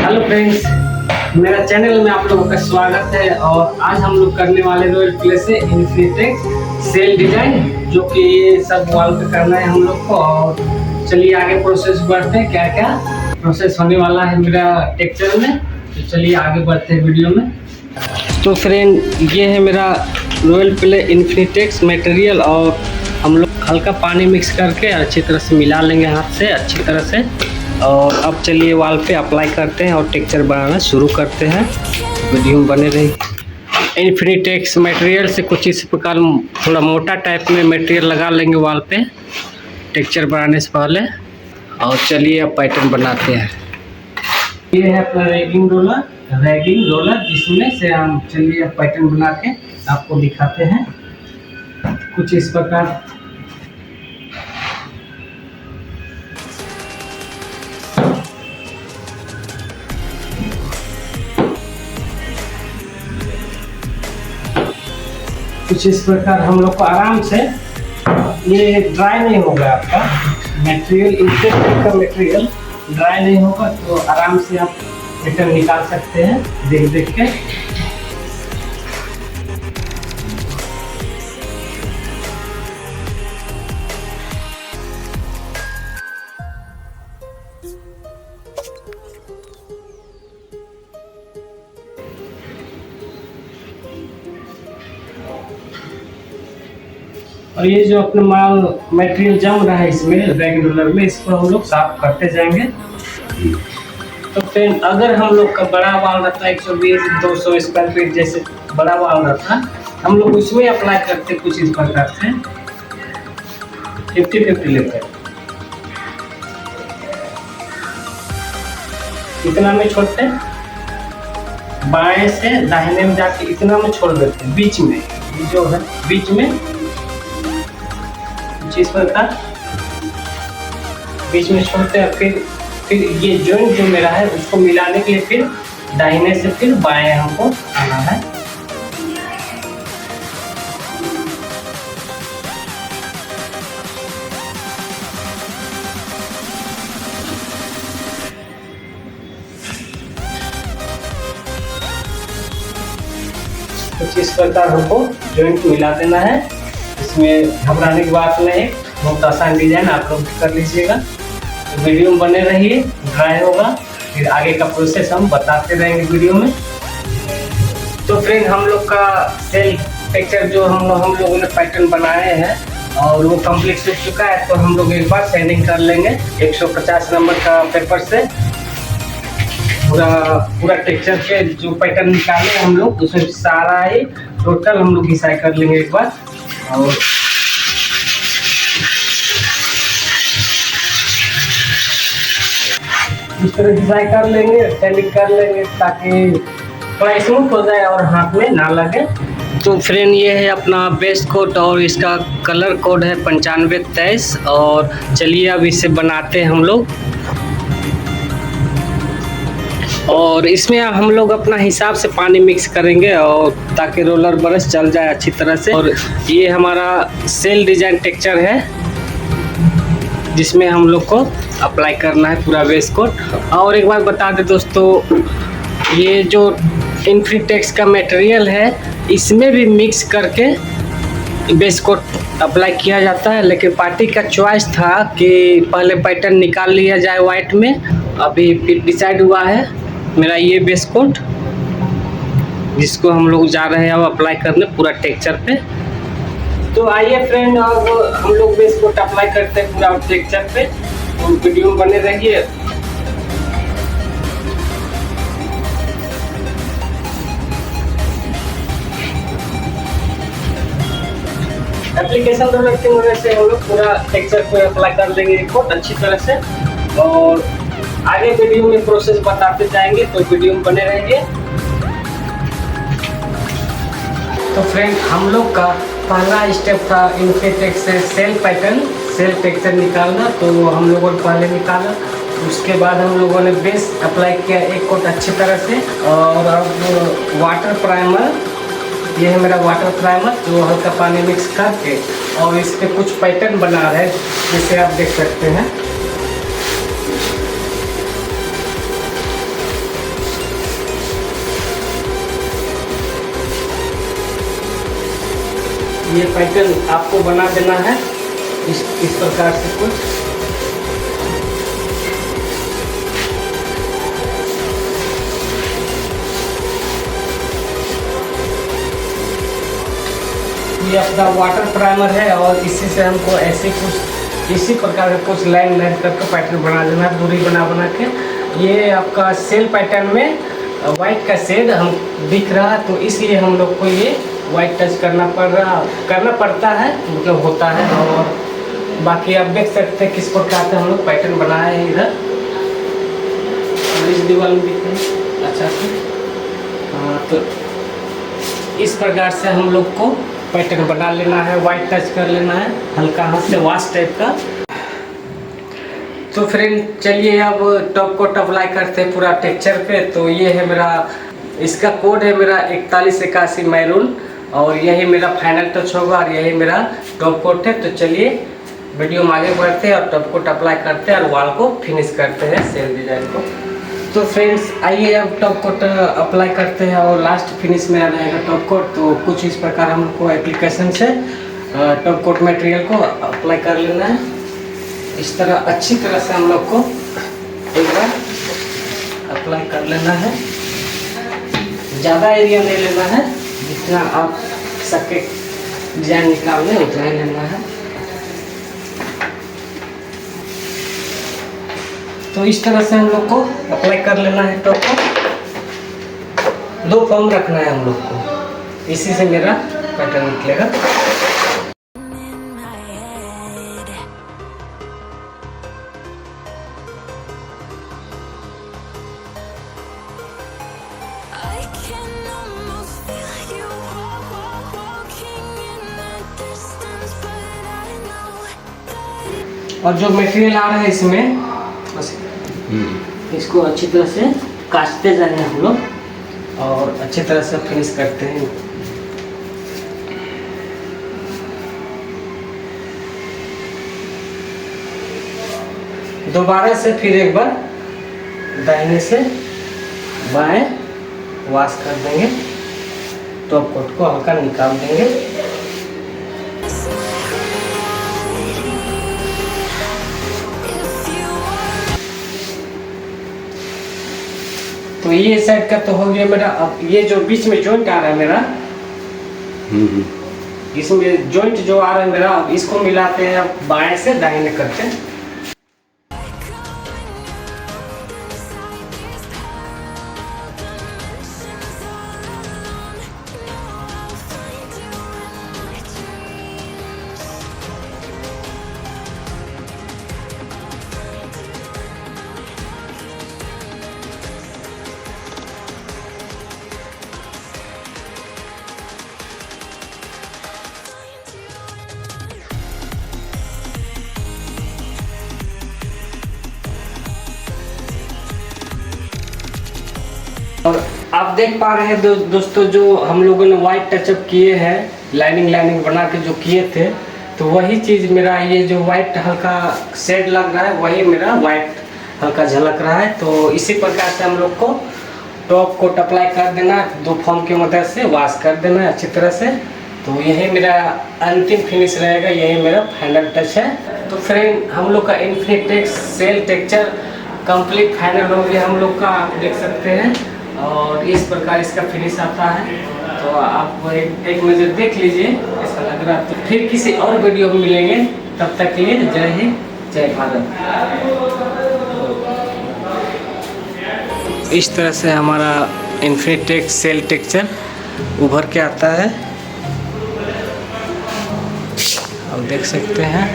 Hello friends, मेरा channel में आप लोगों का स्वागत है। और आज हम लोग करने वाले रॉयल प्ले से इन्फिनिटेक्स सेल डिजाइन, जो कि ये सब वॉल पे करना है हम लोग को। और चलिए आगे प्रोसेस बढ़ते हैं, क्या क्या प्रोसेस होने वाला है मेरा टेक्सचर में। तो चलिए आगे बढ़ते हैं वीडियो में। तो फ्रेंड, ये है मेरा रॉयल प्ले इन्फिनिटेक्स मटेरियल, और हम लोग हल्का पानी मिक्स करके अच्छी तरह से मिला लेंगे हाथ से अच्छी तरह से। और अब चलिए वॉल पे अप्लाई करते हैं और टेक्सचर बनाना शुरू करते हैं। वीडियो में बने रहिए। इन्फिनिटेक्स मटेरियल से कुछ इस प्रकार थोड़ा मोटा टाइप में मटेरियल लगा लेंगे वॉल पे टेक्सचर बनाने से पहले। और चलिए अब पैटर्न बनाते हैं। ये है अपना रैगिंग रोलर, जिसमें से हम चलिए अब पैटर्न बना के आपको दिखाते हैं कुछ इस प्रकार। कुछ इस प्रकार हम लोग को आराम से, ये ड्राई नहीं होगा आपका मटेरियल, इन्फिनिटेक्स का मटेरियल ड्राई नहीं होगा, तो आराम से आप पैटर्न निकाल सकते हैं देख देख के। और ये जो अपने माल मटेरियल जम रहा है इसमें रैगिंग रोलर में, इसको हम लोग साफ करते जाएंगे। तो फ्रेंड, अगर हम लोग का बड़ा वाल रहता है 120-200 स्क्वायर फीट, जैसे बड़ा वाल रहता है, हम लोग उसमें अप्लाई करते कुछ इस प्रकार से 50-50 लेते। इतना में छोड़ते, बाएं से दाहिने में जाके इतना में छोड़ देते हैं, बीच में जो है बीच में इस प्रकार बीच में छोड़ते हैं। फिर ये जॉइंट जो मेरा है उसको मिलाने के लिए फिर दाहिने से फिर बाएं हमको आना है। कुछ इस प्रकार हमको जॉइंट मिला देना है। इसमें घबराने की बात नहीं, बहुत आसान डिजाइन, आप लोग कर लीजिएगा। तो वीडियो में बने रहिए, ड्राई होगा फिर आगे का प्रोसेस हम बताते रहेंगे वीडियो में। तो फ्रेंड, हम लोग का सेल टेक्सचर जो हम लोगों ने पैटर्न बनाए हैं और वो कंप्लीट हो चुका है। तो हम लोग एक बार सैंडिंग कर लेंगे 150 नंबर का पेपर से। पूरा टेक्सचर के जो पैटर्न निकाले हम लोग, उसमें सारा ही टोटल हम लोग घिसाई कर लेंगे एक बार। और इस तरह डिजाइन कर लेंगे, सैंडिंग कर लेंगे ताकि थोड़ा स्मूथ हो जाए और हाथ में ना लगे। तो फ्रेंड, ये है अपना बेस कोट और इसका कलर कोड है 9523। और चलिए अब इसे बनाते हैं हम लोग। और इसमें हम लोग अपना हिसाब से पानी मिक्स करेंगे और ताकि रोलर ब्रश चल जाए अच्छी तरह से। और ये हमारा सेल डिजाइन टेक्सचर है, जिसमें हम लोग को अप्लाई करना है पूरा बेस कोट। और एक बार बता दें दोस्तों, ये जो इन्फिनिटेक्स का मटेरियल है इसमें भी मिक्स करके बेस कोट अप्लाई किया जाता है, लेकिन पार्टी का चॉइस था कि पहले पैटर्न निकाल लिया जाए वाइट में। अभी फिर डिसाइड हुआ है मेरा ये बेस कोट, जिसको हम लोग जा रहे हैं अब अप्लाई करने पूरा टेक्सचर पे। तो आइए फ्रेंड, अब हम लोग बेस कोट अप्लाई करते हैं पूरा टेक्सचर पे। तो वीडियो में बने रहिए। एप्लीकेशन रोलर की मदद से हम लोग पूरा टेक्सचर पे अप्लाई कर देंगे कोट अच्छी तरह से। और आगे वीडियो में प्रोसेस बताते जाएंगे, तो वीडियो में बने रहेंगे। तो फ्रेंड, हम लोग का पहला स्टेप था इन्फिनिटेक्स से सेल टेक्सचर निकालना। तो हम लोगों ने पहले निकाला, उसके बाद हम लोगों ने बेस अप्लाई किया एक कोट अच्छी तरह से। और अब वाटर प्राइमर, ये है मेरा वाटर प्राइमर, जो हल्का पानी मिक्स करके और इस पे कुछ पैटर्न बना रहे हैं, जिसे आप देख सकते हैं। ये पैटर्न आपको बना देना है इस प्रकार से कुछ। ये अपना वाटर प्राइमर है और इसी से हमको ऐसे कुछ इसी प्रकार का कुछ लाइन करके पैटर्न बना देना है, दूरी बना के। ये आपका सेल पैटर्न में वाइट का शेड हम दिख रहा है, तो इसलिए हम लोग को ये वाइट टच करना पड़ता है, मतलब होता है। और बाकी आप देख सकते हैं किस प्रकार से हम लोग पैटर्न बनाए हैं इधर, इस दीवार में दिख रहे हैं अच्छा से। तो इस प्रकार से हम लोग को पैटर्न बना लेना है, वाइट टच कर लेना है, हल्का हाथ से वॉश टाइप का। तो फ्रेंड चलिए अब टॉप कोट अप्लाई करते हैं पूरा टेक्सचर पे। तो ये है मेरा, इसका कोड है मेरा 4181 मैरून, और यही मेरा फाइनल टच होगा और यही मेरा टॉप कोट है। तो चलिए वीडियो में आगे बढ़ते हैं और टॉप कोट अप्लाई करते हैं और वॉल को फिनिश करते हैं सेल डिजाइन को। तो फ्रेंड्स आइए अब टॉप कोट अप्लाई करते हैं और लास्ट फिनिश मेरा रहेगा टॉप कोट। तो कुछ इस प्रकार हमको एप्लीकेशन से टॉप कोट मटेरियल को अप्लाई कर लेना है। इस तरह अच्छी तरह से हम लोग को एक बार अप्लाई कर लेना है, ज़्यादा एरिया नहीं लेना है, जितना आप सके डिजाइन निकालने उतना ही लेना है। तो इस तरह से हम लोग को अप्लाई कर लेना है टॉप को। 2 फॉर्म रखना है हम लोग को, इसी से मेरा पैटर्न निकलेगा। और जो मटेरियल आ रहा है इसमें इसको अच्छी तरह से काटते जाएंगे हम लोग और अच्छी तरह से फिनिश करते हैं। दोबारा से फिर एक बार दाहिने से बाएं वॉश कर देंगे, टॉप कोट को हल्का निकाल देंगे। तो ये साइड का तो हो गया मेरा। अब ये जो बीच में जॉइंट आ रहा है मेरा, इसमें जॉइंट जो आ रहा है मेरा, अब इसको मिलाते हैं बाएं से दाहिने करते हैं। और आप देख पा रहे हैं दोस्तों, जो हम लोगों ने वाइट टचअप किए हैं, लाइनिंग बना के जो किए थे, तो वही चीज़ मेरा ये जो वाइट हल्का शेड लग रहा है, वही मेरा वाइट हल्का झलक रहा है। तो इसी प्रकार से हम लोग को टॉप कोट अप्लाई कर देना, 2 फॉर्म की मदद से वॉश कर देना अच्छी तरह से। तो यही मेरा अंतिम फिनिश रहेगा, यही मेरा फाइनल टच है। तो फ्रेंड हम लोग का इन्फिनिटेक्स सेल टेक्सचर कंप्लीट फाइनल हो गया हम लोग का, आप देख सकते हैं। और इस प्रकार इसका फिनिश आता है। तो आप एक नज़र देख लीजिए ऐसा लग रहा है। तो फिर किसी और वीडियो में मिलेंगे, तब तक के लिए जय हिंद जय भारत। इस तरह से हमारा इन्फिनिटेक्स सेल टेक्सचर उभर के आता है, आप देख सकते हैं।